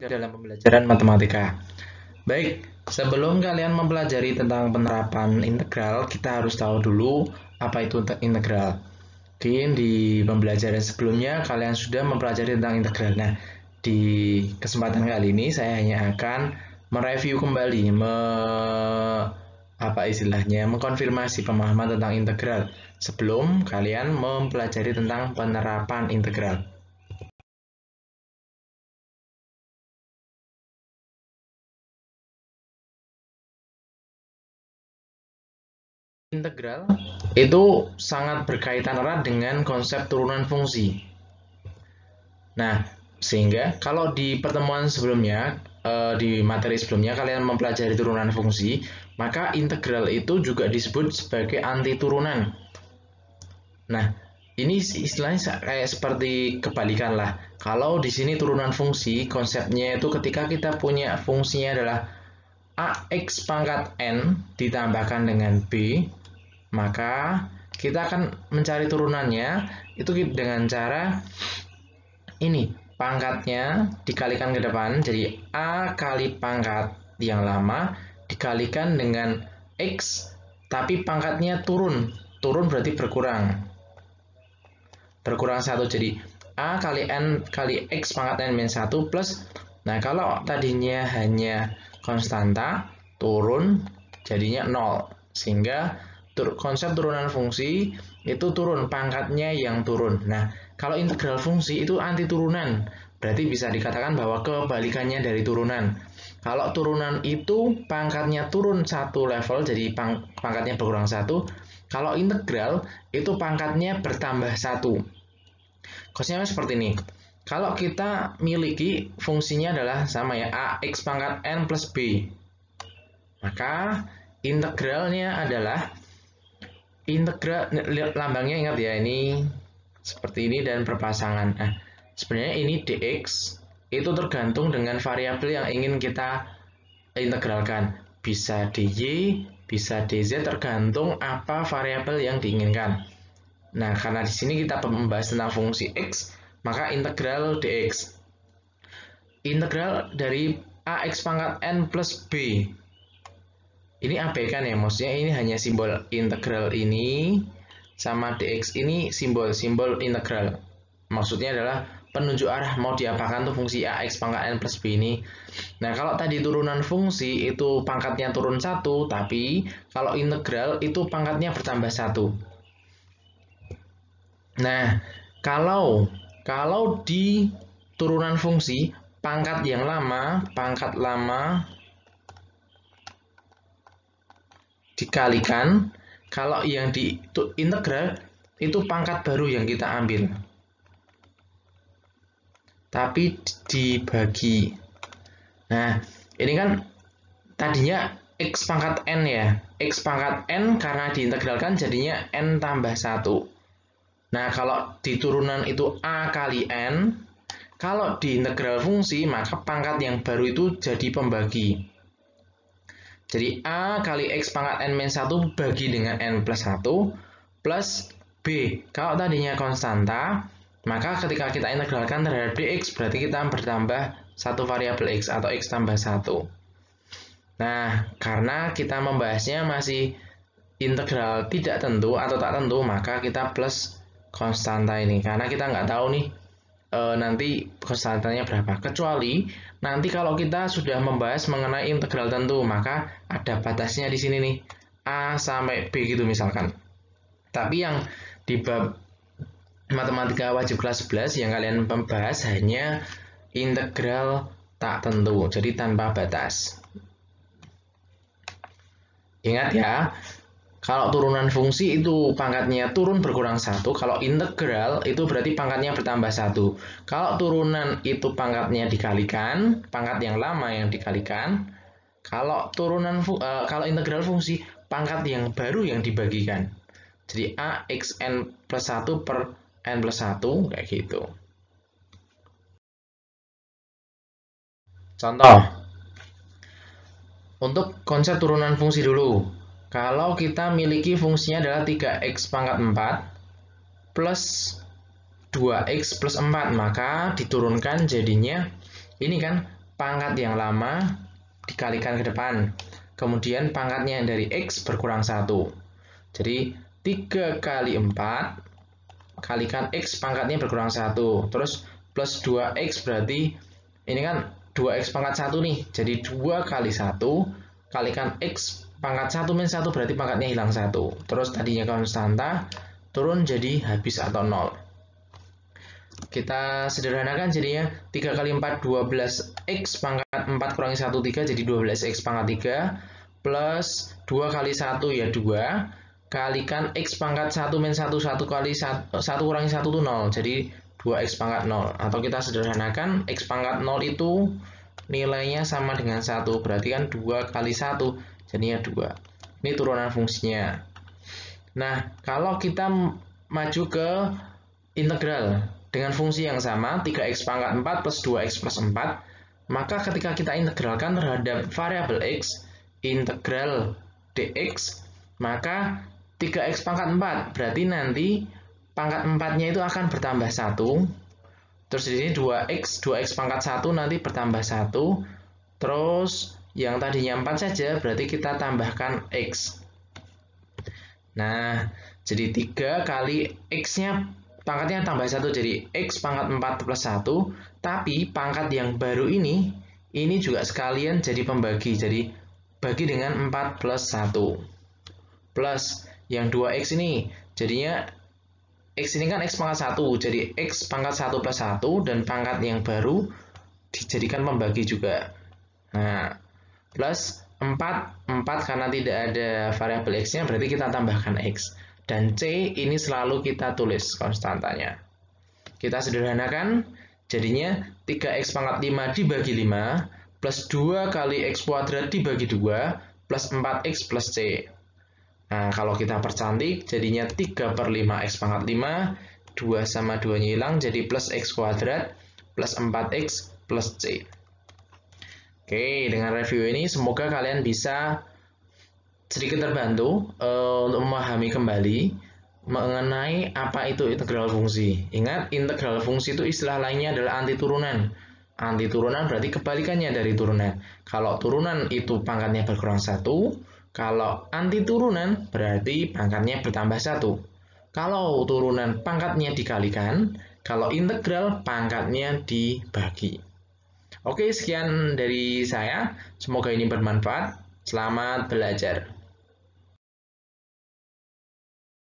dalam pembelajaran matematika. Baik, sebelum kalian mempelajari tentang penerapan integral, kita harus tahu dulu apa itu integral. Mungkin di pembelajaran sebelumnya kalian sudah mempelajari tentang integral. Nah, di kesempatan kali ini saya hanya akan mereview kembali, mengkonfirmasi pemahaman tentang integral sebelum kalian mempelajari tentang penerapan integral. Integral itu sangat berkaitan erat dengan konsep turunan fungsi. Nah, sehingga kalau di pertemuan sebelumnya, di materi sebelumnya kalian mempelajari turunan fungsi, maka integral itu juga disebut sebagai anti turunan. Nah, ini istilahnya kayak seperti kebalikan lah. Kalau di sini turunan fungsi, konsepnya itu ketika kita punya fungsinya adalah ax pangkat n ditambahkan dengan b, maka kita akan mencari turunannya itu dengan cara ini, pangkatnya dikalikan ke depan, jadi a kali pangkat yang lama dikalikan dengan x, tapi pangkatnya turun berarti berkurang 1, jadi a kali n kali x pangkat n min 1 plus, nah kalau tadinya hanya konstanta, turun jadinya 0, sehingga konsep turunan fungsi itu turun, pangkatnya yang turun. Nah, kalau integral fungsi itu anti turunan, berarti bisa dikatakan bahwa kebalikannya dari turunan. Kalau turunan itu pangkatnya turun 1 level, jadi pangkatnya berkurang 1. Kalau integral itu pangkatnya bertambah 1. Konsepnya seperti ini. Kalau kita miliki fungsinya adalah sama ya, ax pangkat n plus b, maka integralnya adalah integral, lambangnya ingat ya, ini seperti ini dan berpasangan. Nah, sebenarnya ini dx itu tergantung dengan variabel yang ingin kita integralkan. Bisa dy, bisa dz, tergantung apa variabel yang diinginkan. Nah, karena di sini kita membahas tentang fungsi x, maka integral dx. Integral dari ax pangkat n plus b. Ini abaikan ya, maksudnya ini hanya simbol integral ini sama dx ini simbol integral. Maksudnya adalah penunjuk arah mau diapakan tuh fungsi ax pangkat n plus b ini. Nah, kalau tadi turunan fungsi itu pangkatnya turun 1, tapi kalau integral itu pangkatnya bertambah 1. Nah, kalau di turunan fungsi pangkat lama dikalikan, kalau yang di integral itu pangkat baru yang kita ambil, tapi dibagi. Nah, ini kan tadinya x pangkat n ya, x pangkat n karena diintegralkan jadinya n tambah 1. Nah, kalau di turunan itu a kali n, kalau di integral fungsi maka pangkat yang baru itu jadi pembagi. Jadi a kali x pangkat n min 1 bagi dengan n plus 1 plus b. Kalau tadinya konstanta, maka ketika kita integralkan terhadap dx berarti kita bertambah satu variabel x atau x tambah 1. Nah, karena kita membahasnya masih integral tidak tentu atau tak tentu, maka kita plus konstanta ini. Karena kita nggak tahu nih nanti konstantanya berapa. Kecuali nanti kalau kita sudah membahas mengenai integral tentu, maka ada batasnya di sini nih, a sampai b gitu misalkan. Tapi yang di bab matematika wajib kelas 11 yang kalian membahas hanya integral tak tentu, jadi tanpa batas. Ingat ya, kalau turunan fungsi itu pangkatnya turun berkurang 1, kalau integral itu berarti pangkatnya bertambah 1. Kalau turunan itu pangkatnya dikalikan, pangkat yang lama yang dikalikan. Kalau kalau integral fungsi, pangkat yang baru yang dibagikan. Jadi a x n plus 1 per n plus 1 kayak gitu. Contoh, untuk konsep turunan fungsi dulu. Kalau kita miliki fungsinya adalah 3x pangkat 4 plus 2x plus 4, maka diturunkan jadinya ini kan pangkat yang lama dikalikan ke depan. Kemudian pangkatnya dari X berkurang 1. Jadi 3 kali 4 kalikan X pangkatnya berkurang 1. Terus plus 2X berarti ini kan 2X pangkat 1 nih. Jadi 2 kali 1 kalikan X pangkat 1 min 1 berarti pangkatnya hilang 1. Terus tadinya konstanta turun jadi habis atau 0. Kita sederhanakan jadinya 3 kali 4 12X pangkat 4 kurangi 1 3 jadi 12X pangkat 3 plus 2 kali 1 ya 2 kalikan X pangkat 1 min 1 1 kali 1 kurangi 1 itu 0 jadi 2X pangkat 0 atau kita sederhanakan X pangkat 0 itu nilainya sama dengan 1 berarti kan 2 kali 1 jadinya 2. Ini turunan fungsinya. Nah kalau kita maju ke integral dengan fungsi yang sama 3x pangkat 4 plus 2x plus 4 maka ketika kita integralkan terhadap variabel x integral dx maka 3x pangkat 4 berarti nanti pangkat 4 nya itu akan bertambah 1 terus di sini 2x pangkat 1 nanti bertambah 1 terus yang tadinya 4 saja berarti kita tambahkan x. Nah jadi 3 kali x nya pangkatnya tambah 1 jadi x pangkat 4 plus 1 tapi pangkat yang baru ini juga sekalian jadi pembagi jadi bagi dengan 4 plus 1 plus yang 2x ini jadinya x ini kan x pangkat 1 jadi x pangkat 1 plus 1 dan pangkat yang baru dijadikan pembagi juga. Nah plus 4 karena tidak ada variabel x nya berarti kita tambahkan x dan c ini selalu kita tulis konstantanya. Kita sederhanakan jadinya 3x pangkat 5 dibagi 5 plus 2 kali x kuadrat dibagi 2 plus 4x plus c. Nah, kalau kita percantik jadinya 3 per 5x pangkat 5 2 sama 2 nya hilang jadi plus x kuadrat plus 4x plus c. Oke, dengan review ini semoga kalian bisa sedikit terbantu untuk memahami kembali mengenai apa itu integral fungsi. Ingat, integral fungsi itu istilah lainnya adalah anti turunan. Anti turunan berarti kebalikannya dari turunan. Kalau turunan itu pangkatnya berkurang 1, kalau anti turunan berarti pangkatnya bertambah 1. Kalau turunan pangkatnya dikalikan, kalau integral pangkatnya dibagi. Oke, sekian dari saya. Semoga ini bermanfaat. Selamat belajar.